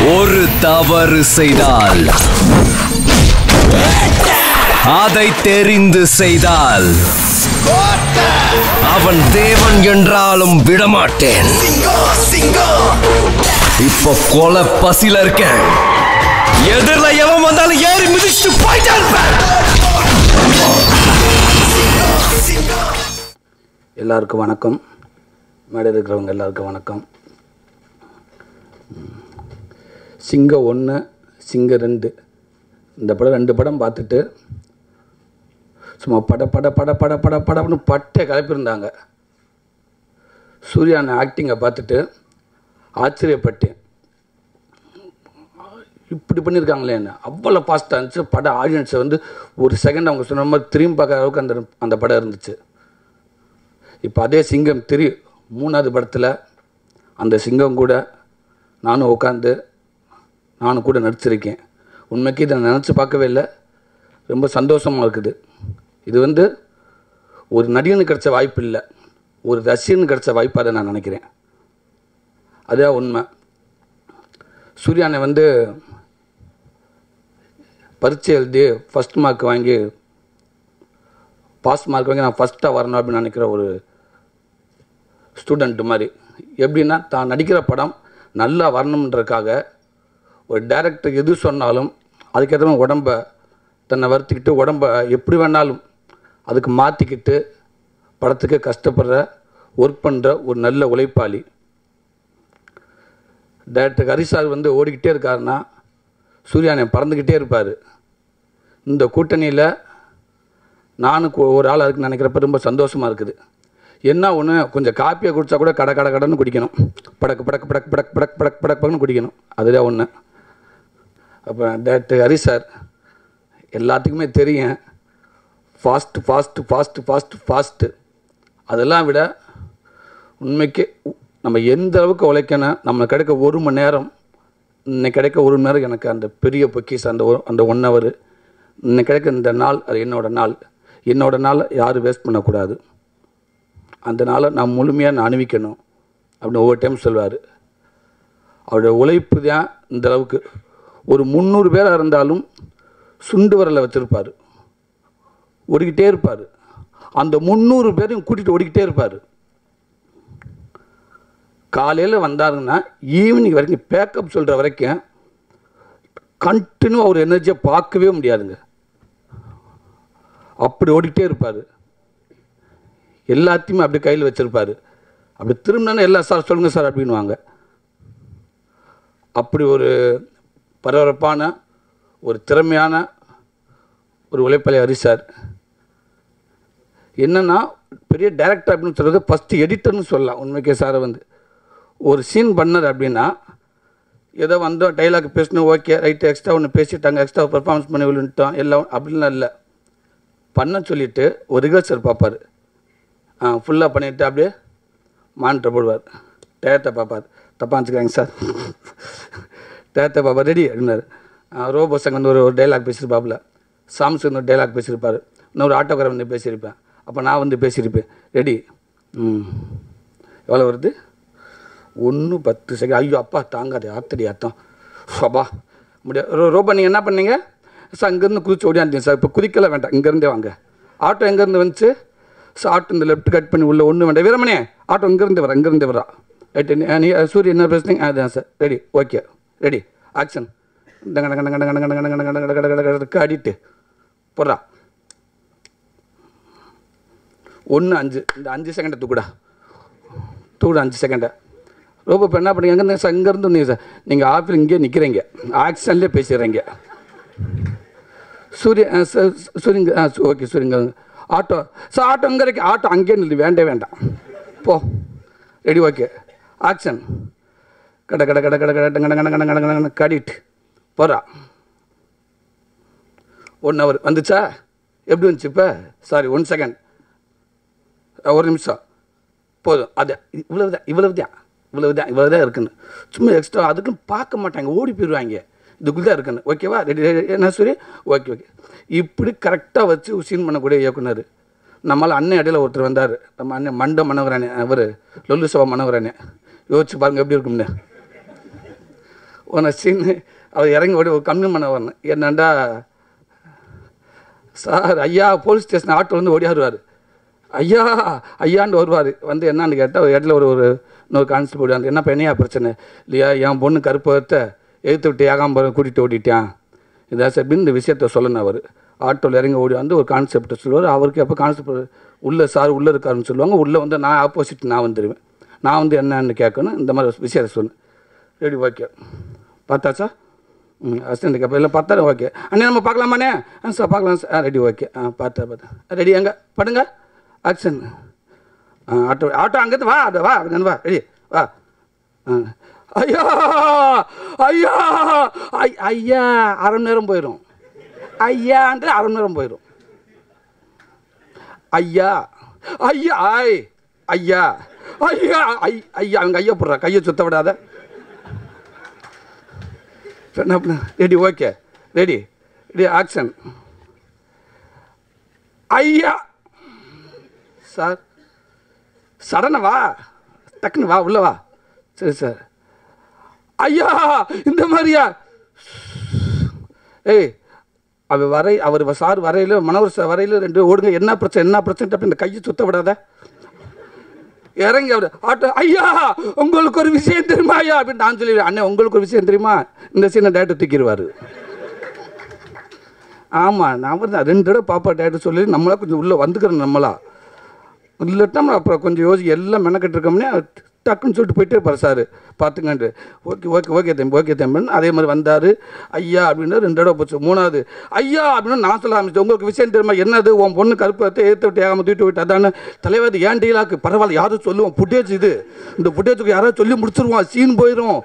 ஒரு தவறு செய்தால் அதை தெரிந்து செய்தால் அவன் தேவன் என்றாலும் விடமாட்டேன். இப்ப கொலை பசில இருக்கேன். எதிரில எவன் வந்தாலும் ஏறி மிதிச்சுட்டு போயிட்டே இருப்பேன். எல்லாருக்கும் வணக்கம். மேடையில் இருக்கிறவங்க எல்லாருக்கும் வணக்கம். சிங்கம் 1, சிங்கம் 2 இந்த படம் 2 படம் பார்த்துட்டு சும்மா படன்னு பட்டை கிளப்பியிருந்தாங்க. சூர்யான் ஆக்டிங்கை பார்த்துட்டு ஆச்சரியப்பட்டேன். இப்படி பண்ணியிருக்காங்களே என்ன, அவ்வளோ ஃபாஸ்ட்டாக இருந்துச்சு படம். ஆடியன்ஸை வந்து ஒரு செகண்ட் அவங்க சொன்ன மாதிரி திரும்பி பார்க்குற அளவுக்கு அந்த படம் இருந்துச்சு. இப்போ அதே சிங்கம் 3வது படத்தில் அந்த சிங்கம் கூட நானும் உட்காந்து நானும் கூட நடிச்சிருக்கேன். உண்மைக்கு இதை நினச்சி பார்க்கவே இல்லை. ரொம்ப சந்தோஷமாக இருக்குது. இது வந்து ஒரு நடிகனுக்கு கிடைச்ச வாய்ப்பு இல்லை, ஒரு ரசிகனுக்கு கிடைச்ச வாய்ப்பாக அதை நான் நினைக்கிறேன். அதுதான் உண்மை. சூர்யானை வந்து பரீட்சை எழுதி ஃபஸ்ட் மார்க் வாங்கி பாஸ் மார்க் வாங்கி நான் ஃபஸ்ட்டாக வரணும் அப்படின்னு நினைக்கிற ஒரு ஸ்டூடெண்ட்டு மாதிரி. எப்படின்னா தான் நடிக்கிற படம் நல்லா வரணுன்றதுக்காக ஒரு டைரக்டர் எது சொன்னாலும் அதுக்கேற்ற உடம்பை தன்னை வருத்திக்கிட்டு உடம்பை எப்படி வேணாலும் அதுக்கு மாற்றிக்கிட்டு படத்துக்கு கஷ்டப்படுற ஒர்க் பண்ணுற ஒரு நல்ல உழைப்பாளி. டைரக்டர் ஹரி சார் வந்து ஓடிக்கிட்டே இருக்காருன்னா சூர்யானை பறந்துக்கிட்டே இருப்பார். இந்த கூட்டணியில் நானும் ஒரு ஆள் அதுக்கு நினைக்கிறப்ப ரொம்ப சந்தோஷமாக இருக்குது. என்ன ஒன்று, கொஞ்சம் காப்பியை குடித்தா கூட கடன்னு குடிக்கணும். படக்குன்னு குடிக்கணும். அதுதான் ஒன்று. அப்போ டைரக்டர் ஹரி சார் எல்லாத்துக்குமே தெரியும் ஃபாஸ்ட்டு. அதெல்லாம் விட உண்மைக்கு நம்ம எந்த அளவுக்கு உழைக்கணும். நம்ம கிடைக்க 1 மணி நேரம், இன்னைக்கு கிடைக்க 1 மணி நேரம் எனக்கு அந்த பெரிய பொக்கிஸ். அந்த 1 hour இன்னைக்கு கிடைக்க இந்த நாள், அது என்னோட நாள் யாரும் வேஸ்ட் பண்ணக்கூடாது. அந்த நாளை நான் முழுமையாக அணிவிக்கணும் அப்படின்னு ஒவ்வொரு டைம் சொல்வார். அவருடைய உழைப்பு தான் இந்த அளவுக்கு. ஒரு 300 பேராக இருந்தாலும் சுண்டு வரலை வச்சுருப்பார், ஓடிக்கிட்டே இருப்பார். அந்த 300 பேரையும் கூட்டிகிட்டு ஓடிக்கிட்டே இருப்பார். காலையில் வந்தாருன்னா ஈவினிங் வரைக்கும் பேக்கப் சொல்கிற வரைக்கும் கண்டினியூ அவர் எனர்ஜியை பார்க்கவே முடியாதுங்க. அப்படி ஓடிக்கிட்டே இருப்பார். எல்லாத்தையுமே அப்படி கையில் வச்சுருப்பார். அப்படி திரும்பினா எல்லாம் சார் சொல்லுங்கள் சார் அப்படின்வாங்க. அப்படி ஒரு பரபரப்பான ஒரு திறமையான ஒரு உழைப்பாளி ஹரி சார். என்னென்னா பெரிய டைரக்டர் அப்படின்னு சொல்கிறது ஃபஸ்ட்டு எடிட்டர்னு சொல்லலாம். உண்மைக்கே சாரை வந்து ஒரு சீன் பண்ணது அப்படின்னா ஏதோ வந்தோம் டைலாக் பேசணும், ஓகே ரைட்டு, எக்ஸ்ட்ரா ஒன்று பேசிட்டாங்க, எக்ஸ்ட்ரா பர்ஃபார்மன்ஸ் பண்ணி விழுந்துட்டோம் எல்லாம் அப்படின்லாம் இல்லை. பண்ண சொல்லிவிட்டு ஒரு ரிஹர்சல் பார்ப்பார். ஃபுல்லாக பண்ணிவிட்டு அப்படியே மானிட்டர் போடுவார். டயத்தை பார்ப்பார். தப்பாக வச்சுக்கிறாங்க சார். டயத்தை பார்ப்பார். ரெடி அப்படின்னாரு. ரோபோ சங்க வந்து ஒரு டைலாக் பேசியிருப்பாப்புல. சாம்சங் ஒரு டைலாக் பேசியிருப்பார். இன்னொரு ஆட்டோக்காரர் வந்து பேசியிருப்பேன். அப்போ நான் வந்து பேசியிருப்பேன். ரெடி. எவ்வளோ வருது? 1:10 செகண்ட். ஐயோ அப்பா தாங்காது, ஆத்தடி அர்த்தம் அப்பா முடியாது. ரோபோ நீங்கள் என்ன பண்ணீங்க சார்? இங்கேருந்து குதிச்சு ஓடியாந்தீங்க சார். இப்போ குதிக்கல வேண்டாம், இங்கேருந்தே வாங்க. ஆட்டோ எங்கேருந்து வந்துச்சு சார்? ஆட்டோ இந்த லெஃப்ட் கட் பண்ணி உள்ள ஒன்றும் வேண்டாம். வீரமணி ஆட்டோ இங்கேருந்து வரா. ரைட்டு, நீ சூரிய என்ன பேசுனீங்க? அதுதான் sir. Ready, okay ready, action. அடிட்டு போடுறா. 1:05. இந்த 5 செகண்டை தூக்குடா 5 செகண்டை. ரொம்ப இப்போ என்ன பண்ணீங்க? எங்கே சார்? இங்கேருந்து வந்தீங்க சார். நீங்கள் ஆஃபீஸ் இங்கேயே நிற்கிறீங்க, ஆக்ஷன்லேயே பேசிடுறீங்க. சூரியங்க ஓகே சூரியங்க. ஆட்டோ சார், ஆட்டோ இங்கே இருக்கு. ஆட்டோ அங்கேயே நில்லு, வேண்டாம் போ. Ready, okay action. கடிட்டு போகிறா. 1 hour வந்துச்சா? எப்படி வந்துச்சு இப்போ? சாரி 1 செகண்ட், 1 நிமிஷம் போதும். அது இவ்வளவுதான் இருக்குன்னு சும்மா எக்ஸ்ட்ரா அதுக்குன்னு பார்க்க மாட்டாங்க, ஓடி போயிடுவாங்க. இதுக்குள்ளே தான் இருக்குன்னு. ஓகேவா? ரெடி என்ன சரி, ஓகே. இப்படி கரெக்டாக வச்சு சீன் பண்ணக்கூடிய இயக்குனர். நம்மளால் அண்ணன் இடையில ஒருத்தர் வந்தார். நம்ம அண்ணன் மண்ட மனோகரானே, அவர் லொல்லு சபா மனோகரானே. யோசிச்சு பாருங்கள் எப்படி இருக்கும்னு. உன சீன் அவர் இறங்கி ஓடி ஒரு கம்ப்ளைண்ட் பண்ண வரணும். என்னண்டா சார் ஐயா போலீஸ் ஸ்டேஷன் ஆட்டோலேருந்து ஓடியாருவார். ஐயா ஐயாண்டு வருவார். வந்து என்னான்னு கேட்டால் ஒரு இடத்துல ஒரு இன்னொரு கான்ஸ்டபிள் வந்து என்ன என்னையா பிரச்சனை இல்லையா, என் பொண்ணு கருப்பத்தை எழுத்து விட்டு ஏகாம்பரம் கூட்டிகிட்டு ஓடிட்டான் இதான் சார் அப்படின்னு இந்த விஷயத்த சொல்லணும். அவர் ஆட்டோவில் இறங்கி ஓடி வந்து ஒரு கான்செப்டை சொல்லுவார். அவருக்கு எப்போ கான்செப்ட் உள்ளே சார் உள்ளே இருக்காருன்னு சொல்லுவாங்க. உள்ளே வந்து நான் ஆப்போசிட் நான் வந்துடுவேன். நான் வந்து என்னன்னு கேட்கணும். இந்த மாதிரி விஷயத்தை சொன்னேன். Ready okay பார்த்தாச்சா? அசிஸ்டண்ட் கேட்பேன் இல்லை பார்த்தா ஓகே அண்ணே நம்ம பார்க்கலாமாண்ணே? சார் பார்க்கலாம் சார். ரெடி ஓகே பார்த்தேன் ரெடி எங்கே படுங்க ஆக்ஷன். ஆட்டோ ஆட்டோ அங்கேருந்து வா அது வா வா ரெடி வா. ஐயா ஐயா ஐயா அரை மணி நேரம் போயிடும். ஐயான்ட்டு அரை மணி நேரம் போயிடும். ஐயா ஐயா ஐ ஐயா ஐயா ஐயா அவங்க ஐயா போடுறா கையை சுத்த விடாத. Ready okay ready ready action. ஐயா சார் சடனை வா டக்குன்னு வா உள்ள வா. சரி சார். ஐயா இந்த மாதிரியா? ஏய் அவர் சார் வரையில் மனோர் சார் வரையில் ரெண்டு ஓடுங்க. என்ன பிரச்சனை அப்படி இந்த கையை சுத்த விடாத. இறங்கி அவர் ஆட்டோ ஐயா உங்களுக்கு ஒரு விஷயம் தெரியுமா ஐயா அப்படின்னு நான் சொல்லிடுவேன். அண்ணே உங்களுக்கு ஒரு விஷயம் தெரியுமா? இந்த சீனை டேரக்டர் தூக்கிடுவார். ஆமாம் நான் தான் 2 தடவை பாப்பா டேரக்டர் சொல்லி நம்மளா கொஞ்சம் உள்ளே வந்துக்கிறோம். நம்மளா இல்லட்டா அப்புறம் கொஞ்சம் யோசி எல்லாம் மெனக்கட்டு இருக்கோம்னே டக்குன்னு சொல்லிட்டு போயிட்டே இருப்பார் சார் பார்த்துங்கன்ட்டு. ஓகே தம்பி அதே மாதிரி வந்தார். ஐயா அப்படின்னா 2 தடவை போச்சு. 3வது ஐயா அப்படின்னு நான் சொல்ல ஆரம்பிச்சேன். உங்களுக்கு விஷயம் தெரியுமா? என்னது உன் பொண்ணு கருப்பத்தை ஏற்ற விட்டு ஏகாம தூக்கிட்டு போயிட்டு அதான தலைவர் ஏன் டீலாக்கு பரவாயில்ல யாரும் சொல்லுவோம் புட்டேஜ் இது இந்த புட்டேஜுக்கு யாராவது சொல்லி முடிச்சிருவோம் சீன் போயிடும்.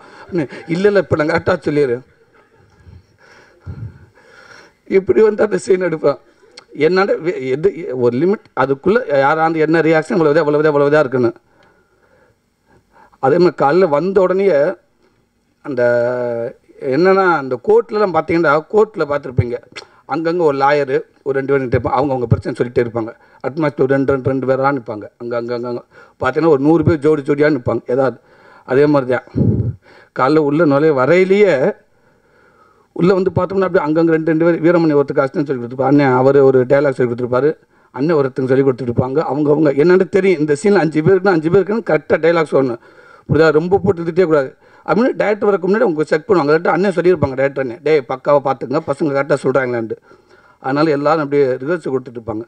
இல்லை இப்போ நான் கரெக்டாக சொல்லிடுறேன். இப்படி வந்து அந்த சீன் எடுப்பேன். என்னோட எது ஒரு லிமிட் அதுக்குள்ளே யாராவது என்ன ரியாக்ஷன் இவ்வளவுதான் இருக்குன்னு. அதே மாதிரி காலையில் வந்த உடனே அந்த என்னென்னா அந்த கோர்ட்லலாம் பார்த்தீங்கன்னா கோர்ட்டில் பார்த்துருப்பீங்க அங்கங்கே ஒரு லாயரு ஒரு 2 பேர் நிற்பாங்க. அவங்க பிரச்சனை சொல்லிகிட்டே இருப்பாங்க. அட்மாஸ்ட் ஒரு 2 பேராக நிற்பாங்க. அங்கே பார்த்தீங்கன்னா ஒரு 100 பேர் ஜோடியாக நிற்பாங்க ஏதாவது. அதே மாதிரி தான் காலைல உள்ள நுழைய வரையிலேயே உள்ளே வந்து பார்த்தோம்னா அப்படியே அங்கங்கே 2 பேர் வீரமணி ஒருத்தருக்கு அசிஸ்டன்ட் சொல்லி கொடுத்துருப்பாங்க. அண்ணன் அவர் ஒரு டைலாக் சொல்லி கொடுத்துருப்பாரு. அண்ணன் ஒருத்தங்க சொல்லி கொடுத்துருப்பாங்க. அவங்க என்னென்னு தெரியும் இந்த சீனில் 5 பேருக்குன்னு கரெக்டாக டைலாக் சொல்லணும். புரியுதா? ரொம்ப போட்டு திட்டே கூடாது அப்படின்னு டேரக்டர் வரக்கு முன்னாடி அவங்க செக் பண்ணுவாங்க. கரெக்டாக அண்ணன் சொல்லியிருப்பாங்க டேரக்டர்னே டே பக்காவை பார்த்துங்க பசங்க கரெக்டாக சொல்கிறாங்களான்ட்டு. அதனால் எல்லோரும் அப்படியே ரிஹர்சல் கொடுத்துட்ருப்பாங்க.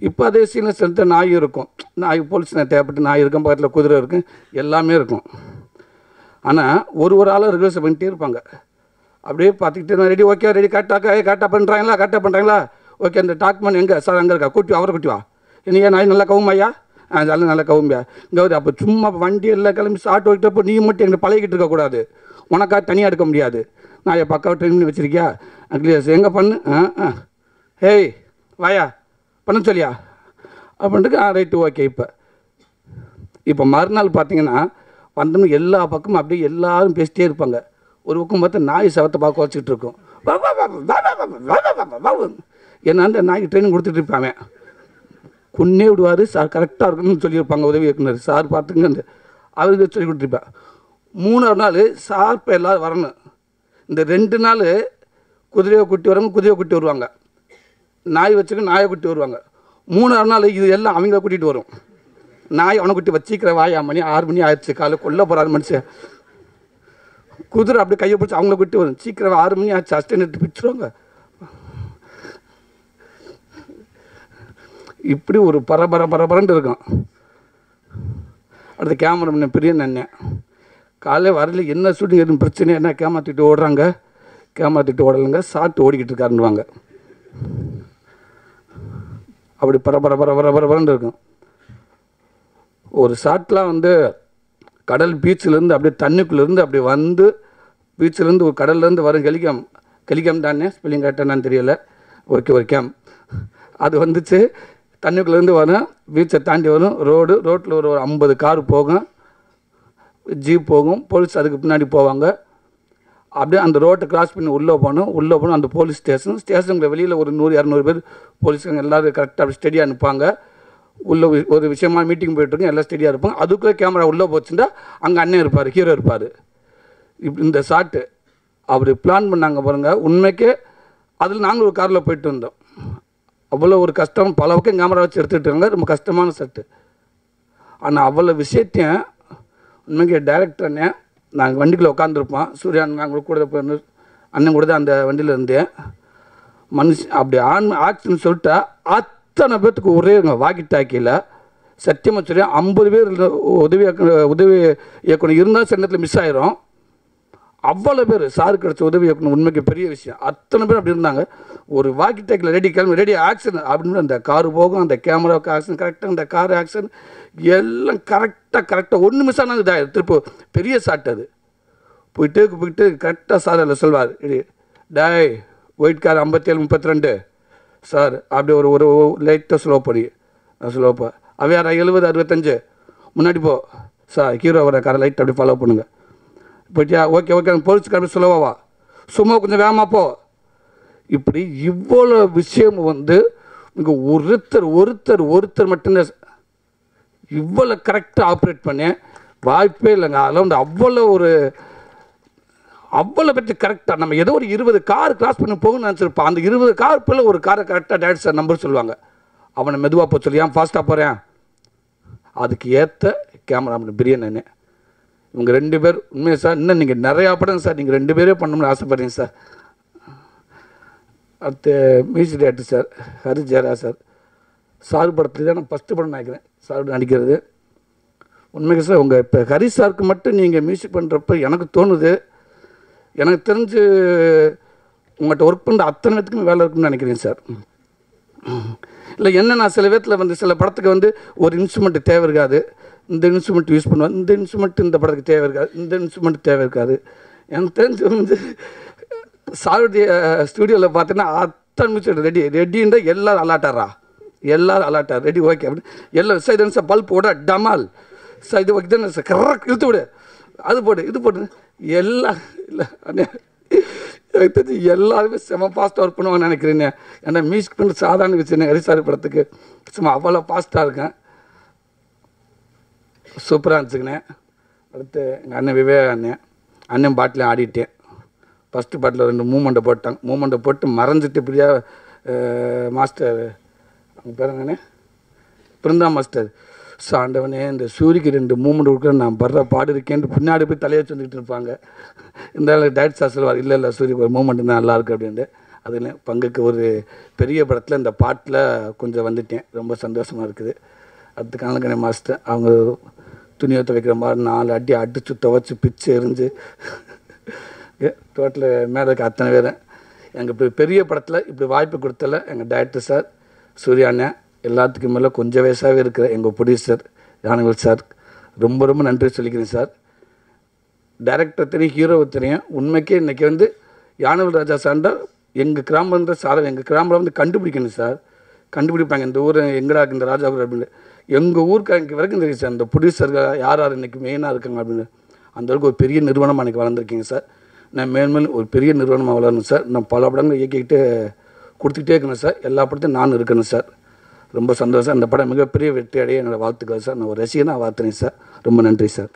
இப்போ அதே சீனில் செலுத்த நாய் இருக்கும். நாய் போலீஸ் தேவைப்பட்டு நாய் இருக்கும் பக்கத்தில் குதிரை இருக்கும் எல்லாமே இருக்கும். ஆனால் ஒரு ஆளாக ரிஹர்சல் பண்ணிகிட்டே இருப்பாங்க. அப்படியே பார்த்துக்கிட்டு நான் ரெடி ஓகே ரெடி கரெக்டாக பண்ணுறாங்களா ஓகே அந்த டாக்குமெண்ட் எங்கே சார் அங்கே இருக்கா கூட்டி அவரை கூட்டி வா. என்னையா நாய் நல்லா கவுமாய்யா? அதெல்லாம் நல்லா கவும்பியா கௌரி. அப்போ சும்மா வண்டி எல்லாம் கிளம்பி ஆட்டோ ஓட்டிட்டப்போ நீ மட்டும் எங்களை பழகிட்டு இருக்கக்கூடாது. உனக்காக தனியாக எடுக்க முடியாது. நான் என் பக்காவை ட்ரெயின் பண்ணி வச்சுருக்கியா கிளியர்ஸ் எங்கே பண்ணு ஹேய் வாயா பண்ண சொல்லியா அப்படின்ட்டு ரைட்டு ஓகே. இப்போ மறுநாள் பார்த்தீங்கன்னா வந்தோம்னு எல்லா பக்கமும் அப்படியே எல்லோரும் பேசிட்டே இருப்பாங்க. ஒரு பக்கம் பார்த்தா நாய் சவத்தை பார்க்க வச்சுக்கிட்டு இருக்கும். ஏன்னா அந்த நாய்க்கு ட்ரைனிங் கொடுத்துட்டு இருப்பாங்க. கொன்னே விடுவார் சார் கரெக்டாக இருக்கணும்னு சொல்லியிருப்பாங்க உதவி இயக்குனர் சார் பார்த்துங்க அவருக்கு சொல்லி கொடுத்துருப்பேன். 3ஆவது நாள் சார் இப்போ எல்லோரும் வரணும். இந்த 2 நாள் குதிரையை குட்டி வருவாங்க நாய் வச்சுக்க நாயை குட்டி வருவாங்க. 3ஆவது நாள் இது எல்லாம் அவங்க கூட்டிகிட்டு வரும். நாய் அவனை குட்டி வச்சிக்கிற வாயா மணி 6 மணி ஆயிடுச்சு காலை கொல்ல போகிறாரு மனுஷன். குதிரை அப்படி கையை பிடிச்சி அவங்கள குட்டி வரும். சீக்கிரம் 6 மணி ஆச்சு அஸ்டன்ட் பிடிச்சிருவாங்க. இப்படி ஒரு பரபரன்னு இருக்கும். அடுத்த கேமராமேன் பெரிய அண்ணன் காலையில் வரல என்ன ஷூட்டிங் எதுவும் பிரச்சனை என்ன கேமராத்திட்டு ஓடுறாங்க கேமராத்திட்டு ஓடலைங்க சாப்பிட்டு ஓடிக்கிட்டு இருக்காருன்னுவாங்க. அப்படி பரபரன்னு இருக்கும். ஒரு ஷாட்லாம் வந்து கடல் பீச்சிலேருந்து அப்படியே தண்ணிக்குள்ளேருந்து அப்படி வந்து பீச்சிலேருந்து ஒரு கடல்லேருந்து வரும் கெலிகாம் தானே ஸ்பெல்லிங் கரெக்டாக என்னன்னு தெரியல. ஓகே ஒரு கேம் அது வந்துச்சு தண்ணிக்குள்ளேருந்து வரும் பீச்சை தாண்டி வரும் ரோட்டில் ஒரு 50 கார் போகும் ஜீப் போகும் போலீஸ் அதுக்கு பின்னாடி போவாங்க. அப்படியே அந்த ரோட்டை கிராஸ் பண்ணி உள்ளே போகணும் அந்த போலீஸ் ஸ்டேஷனுக்கு வெளியில் ஒரு 100-200 பேர் போலீஸுங்க எல்லோரும் கரெக்டாக அப்படி ஸ்டெடியாக அனுப்பாங்க. உள்ளே ஒரு விஷயமா மீட்டிங் போய்ட்டுருக்கோம் எல்லாம் ஸ்டெடியாக இருப்பாங்க. அதுக்குள்ளே கேமரா உள்ளே போச்சுட்டா அங்கே அண்ணன் இருப்பார் ஹீரோ இருப்பார். இப்படி இந்த ஷாட்டு அப்படி பிளான் பண்ணாங்க பாருங்கள். உண்மைக்கே அதில் நாங்கள் ஒரு காரில் போயிட்டு வந்தோம். அவ்வளோ ஒரு கஷ்டம், பல பக்கம் கேமரா வச்சு எடுத்துகிட்டு இருக்காங்க. ரொம்ப கஷ்டமான செட்டு. ஆனால் அவ்வளோ விஷயத்தையும் உண்மைக்கு டைரக்டர் அண்ணன் நாங்கள் வண்டிக்குள்ளே உட்காந்துருப்போம். சூர்யா நாங்கள் கூட போய் அண்ணன் கூட தான் அந்த வண்டியில் இருந்தேன். மனுஷன் அப்படி ஆக்ஷன் சொல்லிட்டா அத்தனை பேர்த்துக்கு ஒரே வாக்கி டாக்கியில் சத்தியமாக சொல்லி 50 பேர் உதவி இயக்குனர் இருந்தால் சில நேரத்தில் மிஸ் ஆயிரும். அவ்வளோ பேர் சாரு கிடச்ச உதவி இயக்குனர் உண்மைக்கு பெரிய விஷயம். அத்தனை பேர் அப்படி இருந்தாங்க. ஒரு வாக்கி டாக்கில் ரெடி கிளம்பி ரெடி ஆக்ஷன் அப்படின்னு அந்த காரு போகும், அந்த கேமராவுக்கு ஆக்ஷன் கரெக்டாக, அந்த கார் ஆக்ஷன் எல்லாம் கரெக்டாக ஒன்று மிஸ் ஆனால் இதாகிடும். திருப்பி பெரிய ஷாட் அது போயிட்டு கரெக்டாக சார் அதில் சொல்வார், டாய் ஒயிட் கார் 57-32 சார் அப்படி ஒரு லைட்டாக ஸ்லோப்பா அவையாரா 70-65 முன்னாடி போ சார், ஹீரோ வர காரை லைட் அப்படி ஃபாலோ பண்ணுங்கள். போயிட்டியா? ஓகே போலீஸ்கார அப்படி ஸ்லோவா, சும்மா கொஞ்சம் வேகமாக போ. இப்படி இவ்வளோ விஷயம் இங்கே ஒருத்தர் மட்டும்தான் இவ்வளோ கரெக்டாக ஆப்ரேட் பண்ண வாய்ப்பே இல்லைங்க. அதில் அவ்வளோ பற்றி கரெக்டாக நம்ம ஏதோ ஒரு 20 கார் கிராஸ் பண்ணி போகணும்னு நினச்சிருப்பான். அந்த 20 கார் போல் ஒரு காரை கரெக்டாக டேரக்டர் சார் நம்பர் சொல்லுவாங்க. அவனை மெதுவாக போக சொல்லி ஏன் ஃபாஸ்ட்டாக போகிறேன், அதுக்கு ஏற்ற கேமராமேன் பிரியன். இவங்க 2 பேர் உண்மையாக சார், இன்னும் நீங்கள் நிறையா படம் சார் நீங்கள் 2 பேரே பண்ணணும்னு ஆசைப்படுறீங்க சார். அடுத்து music director sir Hari ஜெயரா sir. Sir படத்துக்கு தான் நான் ஃபஸ்ட்டு படம் நினைக்கிறேன் சார் நடிக்கிறது. உண்மைக்கு சார் உங்கள் இப்போ ஹரி சாருக்கு மட்டும் நீங்கள் மியூசிக் பண்ணுறப்ப எனக்கு தோணுது, எனக்கு தெரிஞ்சு உங்கள்கிட்ட ஒர்க் பண்ணுற அத்தனை பேத்துக்குமே வேலை இருக்குன்னு நினைக்கிறேன் சார். இல்லை என்னென்னா சில பேர்த்தில் சில படத்துக்கு ஒரு இன்ஸ்ட்ருமெண்ட் தேவை இருக்காது, இந்த இன்ஸ்ட்ருமெண்ட் யூஸ் பண்ணுவாங்க, இந்த இன்ஸ்ட்ருமெண்ட் இந்த படத்துக்கு தேவை இருக்காது, இந்த இன்ஸ்ட்ருமெண்ட் தேவை இருக்காது. எனக்கு தெரிஞ்சு சாருடைய ஸ்டூடியோவில் பார்த்தீங்கன்னா அத்தனை மியூசிக் ரெடின்ற எல்லோரும் அலாட்டார் ரெடி ஓகே அப்படின்னு எல்லாம் சார் இது சார் பல்ப் போட டமால் சார் இது ஓகே சார் கரெக்ட் இழுத்து விடு, அது போடு இது போட்டு எல்லாம் இல்லை எனக்கு தெரிஞ்சு எல்லாருமே செம ஃபாஸ்ட்டாக ஒர்க் பண்ணுவாங்கன்னு நினைக்கிறேன். ஏன்னா மியூசிக் பண்ணி சாதாரண விஷயம் ஹரிசாரி படத்துக்கு சும்மா அவ்வளோ ஃபாஸ்ட்டாக இருக்கேன். சூப்பராக இருந்துச்சுங்கண்ணே. அடுத்து எங்கள் அண்ணன் விவேக் அண்ணன் பாட்டிலையும் ஆடிட்டேன். ஃபஸ்ட்டு பாட்டில் 2 மூமெண்ட்டை போட்டு மறைஞ்சிட்டு இப்படியா மாஸ்டர் அவங்க பேர் என்னண்ணே பிருந்தா மாஸ்டர் சாண்டவனே இந்த சூரிக்கு 2 மூமெண்ட் கொடுக்குற நான் படுற பாடு இருக்கேன்னு பின்னாடி போய் தலையை சொல்லிக்கிட்டு இருப்பாங்க. இந்த டைரக்டர் சார் சொல்லுவார், இல்லை சூரிக்கு ஒரு மூமெண்ட் தான் நல்லாயிருக்கு அப்படின்ட்டு. அதில் பங்குக்கு ஒரு பெரிய படத்தில் இந்த பாட்டில் கொஞ்சம் வந்துட்டேன், ரொம்ப சந்தோஷமாக இருக்குது. அடுத்த கணக்கணே மாஸ்டர் அவங்க துணியை துவைக்கிற மாதிரி 4 அடி அடிச்சு துவைச்சி பிச்சு எரிஞ்சு டோட்டல் மேலே இருக்க அத்தனை பேர் எங்கள் பெரிய படத்தில் இப்படி வாய்ப்பு கொடுத்தல எங்கள் டைரக்டர் சார் சூர்யா அண்ணன், எல்லாத்துக்கும் மேலே கொஞ்சம் வயசாகவே இருக்கிற எங்கள் ப்ரொடியூசர் ஞானவேல் சார் ரொம்ப நன்றி சொல்லிக்கிறேன் சார். டைரக்டர் தெரியும், ஹீரோவை தெரியும். உண்மைக்கே இன்றைக்கி ஞானவேல் ராஜா சார்ண்டா எங்கள் கிராமம் சார் எங்கள் கிராமம் கண்டுபிடிக்கணும் சார், கண்டுபிடிப்பாங்க இந்த ஊர் எங்கடா இந்த ராஜாபுரம் அப்படின்னு. எங்கள் ஊருக்கு வரைக்கும் தெரியும் சார் இந்த ப்ரொடியூசர்கள் யார் இன்றைக்கி மெயினாக இருக்காங்க அப்படின்னு. அந்தளவுக்கு ஒரு பெரிய நிறுவனமாக எனக்கு வளர்ந்துருக்கீங்க சார். நான் மேலும் ஒரு பெரிய நிறுவனமாக வளரணும் சார். நான் பல படங்கள் இயக்கிக்கிட்டு கொடுத்துக்கிட்டே இருக்கணும் சார். எல்லா படத்தையும் நான் இருக்கணும் சார். ரொம்ப சந்தோஷம். அந்த படம் மிகப்பெரிய வெற்றி அடைய என்னோடய வாழ்த்துக்கள் சார். நான் ஒரு ரசிகனாக வாழ்த்துறேன் சார். ரொம்ப நன்றி சார்.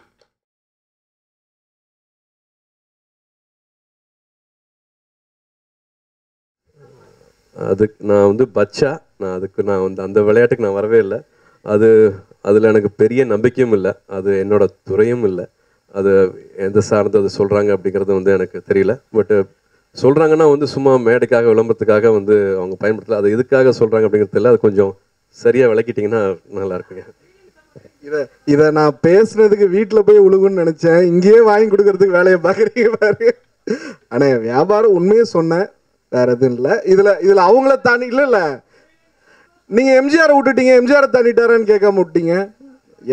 அதுக்கு நான் பச்சா நான் அந்த விளையாட்டுக்கு நான் வரவே இல்லை. அதில் எனக்கு பெரிய நம்பிக்கையும் இல்லை, அது என்னோட துறையும் இல்லை. அது எந்த சார்ந்து அது சொல்கிறாங்க அப்படிங்கிறது எனக்கு தெரியல. பட்டு சொல்கிறாங்கன்னா சும்மா மேடைக்காக விளம்பரத்துக்காக அவங்க பயன்படுத்தல, அது எதுக்காக சொல்கிறாங்க அப்படிங்கிறது தெரியல. அது கொஞ்சம் சரியாக விளக்கிட்டிங்கன்னா நல்லா இருக்குங்க. இதை நான் பேசுனதுக்கு வீட்டில் போய் உழுகுன்னு நினச்சேன், இங்கேயே வாங்கி கொடுக்கறதுக்கு வேலையை பார்க்குறீங்க பாரு. ஆனால் வியாபாரம் உண்மையே சொன்னேன், வேற எதுவும் இல்லை. இதில் அவங்கள தாண்டி இல்லை நீங்கள் எம்ஜிஆரை விட்டுட்டீங்க, எம்ஜிஆரை தாண்டிட்டாரான்னு கேட்காம விட்டீங்க.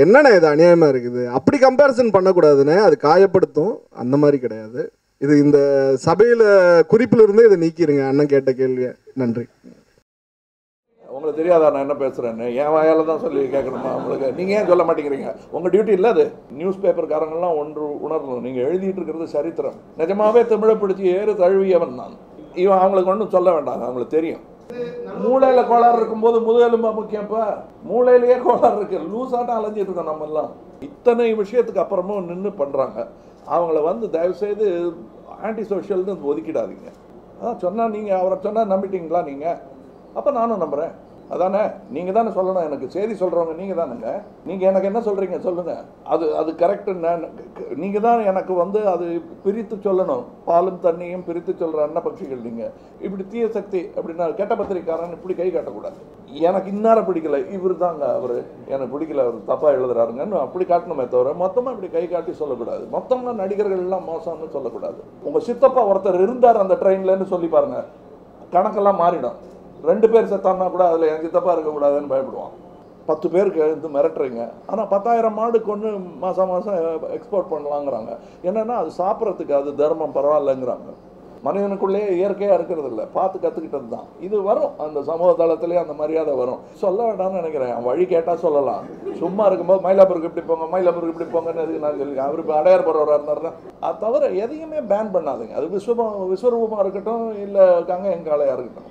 என்னண்ணே இது அநியாயமாக இருக்குது. அப்படி கம்பேரிசன் பண்ணக்கூடாதுண்ணே, அது காயப்படுத்தும். அந்த மாதிரி கிடையாது. இது இந்த சபையில் குறிப்பில் இருந்தே இதை நீக்கிடுங்க. அண்ணன் கேட்ட கேள்வியை. நன்றி. உங்களுக்கு தெரியாதா நான் என்ன பேசுகிறேன்னு? என் வாயால் தான் சொல்லி கேட்கணுமா உங்களுக்கு? நீங்கள் ஏன் சொல்ல மாட்டேங்கிறீங்க? உங்கள் டியூட்டி இல்லை அது. நியூஸ் பேப்பர்காரங்கள்லாம் உணரணும். நீங்கள் எழுதிட்டு இருக்கிறது சரித்திரம். நிஜமாவே தமிழை பிடிச்சி ஏறு தழுவியவன் நான். அவங்களுக்கு ஒன்றும் சொல்ல வேண்டாம், அவங்களுக்கு தெரியும். மூளையில் கோளாறு இருக்கும்போது முதுகெலும்பா முக்கியப்பா. மூளையிலேயே கோளாறு இருக்கு, லூஸாட்டம் அலைஞ்சிட்டு இருக்கோம் நம்ம எல்லாம். இத்தனை விஷயத்துக்கு அப்புறமும் நின்று பண்ணுறாங்க. அவங்கள தயவுசெய்து ஆன்டி சோஷியல்னு ஒதுக்கிடாதீங்க. அதான் சொன்னால் நீங்கள் அவரை சொன்னால் நம்பிட்டீங்களா நீங்கள்? அப்போ நானும் நம்புகிறேன். அதானே நீங்கள் தானே சொல்லணும். எனக்கு செய்தி சொல்கிறவங்க நீங்கள் தானுங்க. நீங்கள் எனக்கு என்ன சொல்கிறீங்க சொல்லுங்கள். அது கரெக்டுன்னு நீங்கள் தான் எனக்கு அது பிரித்து சொல்லணும். பாலும் தண்ணியும் பிரித்து சொல்கிற அன்னபட்சிகள் நீங்கள். இப்படி தீய சக்தி அப்படின்னா கெட்ட பத்திரிக்காரன் இப்படி கை காட்டக்கூடாது. எனக்கு இன்னார பிடிக்கல, இவர் தாங்க அவர் எனக்கு பிடிக்கல, அவர் தப்பாக எழுதுறாருங்கன்னு அப்படி காட்டணுமே தவிர மொத்தமாக இப்படி கை காட்டி சொல்லக்கூடாது. மொத்தமாக நடிகர்கள் எல்லாம் மோசம்னு சொல்லக்கூடாது. உங்கள் சித்தப்பா ஒருத்தர் இருந்தார் அந்த ட்ரெயின்லன்னு சொல்லி பாருங்கள், கணக்கெல்லாம் மாறிடும். 2 பேர் செத்தான்னா கூட அதில் என் சித்தப்பா இருக்கக்கூடாதுன்னு பயப்படுவான். 10 பேருக்கு மிரட்டுறீங்க. ஆனால் 10,000 மாடு கொண்டு மாதம் எக்ஸ்போர்ட் பண்ணலாங்கிறாங்க. என்னென்னா அது சாப்பிட்றதுக்கு அது தர்மம் பரவாயில்லைங்கிறாங்க. மனிதனுக்குள்ளேயே இயற்கையாக இருக்கிறது இல்லை, பார்த்து கற்றுக்கிட்டது தான். இது வரும், அந்த சமூக தளத்திலே அந்த மரியாதை வரும். சொல்ல வேண்டாம்னு நினைக்கிறேன். வழி கேட்டால் சொல்லலாம். சும்மா இருக்கும்போது மயிலாப்பூருக்கு இப்படி போங்க, மயிலாப்பூருக்கு இப்படி போங்கன்னு எதுக்கு நான் சொல்லி அவர் இப்போ அடையார் போகிறவராக இருந்தாருன்னா அது தவிர எதையுமே பேன் பண்ணாதுங்க. அது விஸ்வரூபமாக இருக்கட்டும், இல்லை கங்கை எங்காலையாக இருக்கட்டும்.